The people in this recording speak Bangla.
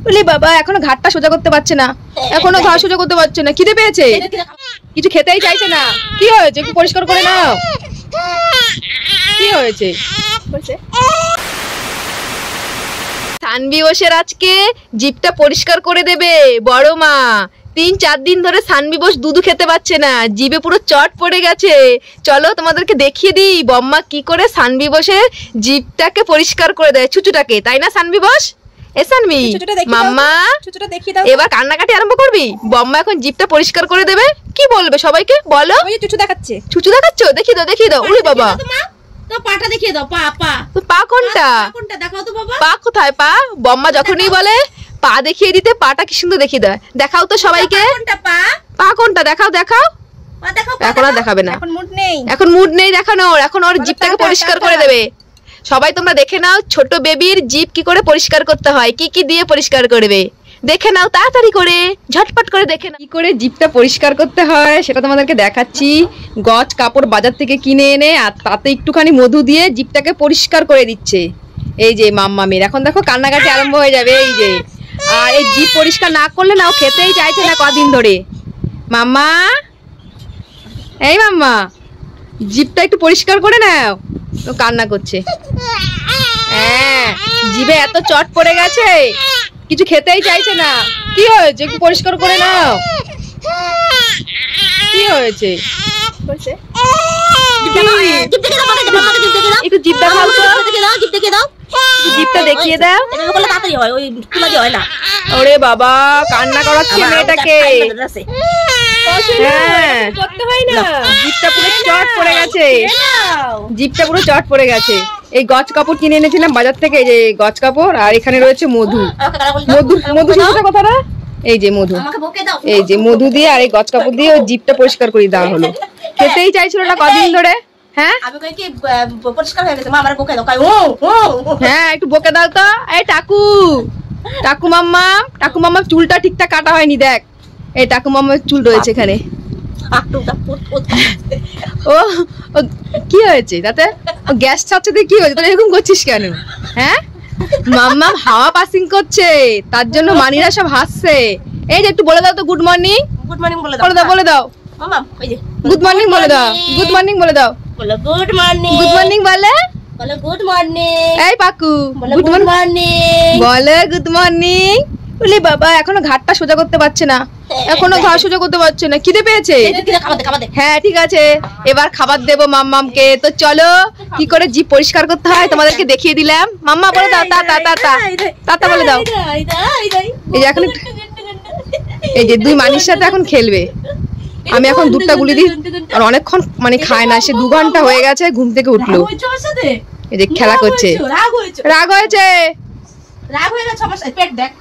বলি বাবা এখনো ঘাটটা সোজা করতে পারছে না, এখনো ঘাট সোজা করতে পারছে না, খিদে পেয়েছে, কিছু খেতেই চাইছে না। কি হয়েছে একটু পরিষ্কার করে নাও। কি হয়েছে? সানভি বোসের আজকে জিভটা পরিষ্কার করে দেবে বড় মা। 3-4 দিন ধরে সানভি বোস দুধু খেতে পাচ্ছে না, জিভে পুরো চট পড়ে গেছে। চলো তোমাদেরকে দেখিয়ে দিই বম্মা কি করে সানভি বোসের জিভটাকে পরিষ্কার করে দেয়, ছুচুটাকে, তাই না সানভি বোস? এ সানভি মাম্মা এবার কান্নাকাটি আরম্ভ করবি? বম্মা এখন জিভটা পরিষ্কার করে দেবে। কি বলবে সবাইকে বলো? চুচু দেখাচ্ছে। চুচু দেখাচ্ছ? দেখিয়ে দাও দেখিয়ে দাও। ওরে বাবা তো পাটা দেখিয়ে দাও। পা পা তো পা কোনটা? কোনটা দেখাও তো বাবা। পা কোথায়? পা বম্মা যখনই বলে পা দেখিয়ে দিতে পাটা কি সুন্দর দেখিয়ে দেয়। দেখাও তো সবাইকে। কোনটা পা? পা কোনটা দেখাও দেখাও। পা দেখাও। এখন আর দেখাবে না, এখন মুড নেই, এখন মুড নেই দেখানোর। এখন ওর জিভটাকে পরিষ্কার করে দেবে। সবাই তোমরা দেখে নাও ছোট বেবির জিভ কি করে পরিষ্কার করতে হয়, কি কি দিয়ে পরিষ্কার করবে দেখে নাও, তাড়াতাড়ি করে ঝটপট করে দেখে নাও কি করে জিভটা পরিষ্কার করতে হয় সেটা তোমাদেরকে দেখাচ্ছি। গজ কাপড় বাজার থেকে কিনে এনে আর তাতে একটুখানি মধু দিয়ে জিভটাকে পরিষ্কার করে দিচ্ছে। এই যে মাম্মামের এখন দেখো কান্নাকাটি আরম্ভ হয়ে যাবে। এই যে আর এই জিভ পরিষ্কার না করলে না ও খেতেই চাইছে না কদিন ধরে। মাম্মা এই মাম্মা জিভটা একটু পরিষ্কার করে নাও, ও কান্না করছে। হ্যাঁ জিভে এত চট পড়ে গেছে কিছু খেতেই চাইছে না। কি হয়েছে একটু পরিষ্কার করে নাও। কি হয়েছে? একটু জিভ দেখাও তো, জিভটা দেখিয়ে দাও। তাড়াতাড়ি হয়, ওই তুলাতে হয় না। ওরে বাবা কান্না করাচ্ছে মেয়েটাকে। হ্যাঁ জিভটা পুরো চট পড়ে গেছে, জিভটা পুরো চট পড়ে গেছে। এই গজ কাপড় কিনে এনেছিলাম বাজার থেকে, এই যে গজ কাপড়, আর এখানে রয়েছে মধু। মধু মধু শুনছো কথাটা? এই যে মধু, এই যে মধু দিয়ে আর এই গজ কাপড় দিয়ে ওই জিভটা পরিষ্কার করে দেওয়া হলো। খেতেই চাইছিল না কদিন ধরে। হ্যাঁ হ্যাঁ একটু বকে দাও তো। এই টাকু টাকু মাম্মা, টাকু মাম্মা চুলটা ঠিকঠাক কাটা হয়নি দেখ। এই টাকু মাম্মার চুল রয়েছে এখানে। ও কি হয়েছে তাতে? গ্যাস ছাড়ছে কি হয়েছে? তোরা এরকম করছিস কেন? হ্যাঁ মাম্মা হাওয়া পাসিং করছে তার জন্য মানিরা সব হাসছে। এই যে একটু বলে দাও তো গুড মর্নিং। গুড মর্নিং বলে দাও, বলে দাও বলে দাও। মামা ওই যে গুড মর্নিং বলে দাও, গুড মর্নিং বলে দাও। বলো গুড মর্নিং। গুড মর্নিং বলে, বলো গুড মর্নিং। এই পাকু গুড মর্নিং বলে, গুড মর্নিং। বলি বাবা এখনো ঘাটটা সোজা করতে পারছে না, এখনো ঘাট সোজা করতে পারছে না, খিদে পেয়েছে। হ্যাঁ ঠিক আছে এবার খাবার দেবো মাম্মামকে। তো চলো কি করে জিভ পরিষ্কার করতে হয় তোমাদেরকে দেখিয়ে দিলাম। মাম্মা বলে দাও তা তা তা তা তা তা বলে দাও। এই যে এখন এই যে দুই মানির সাথে এখন খেলবে। আমি এখন দুধটা গুলি দিই আর অনেকক্ষণ মানে খায় না, সে 2 ঘন্টা হয়ে গেছে ঘুম থেকে উঠলো। এই যে খেলা করছে। রাগ হয়েছে, রাগ হয়ে গেছে আমার সাথে। পেট দেখ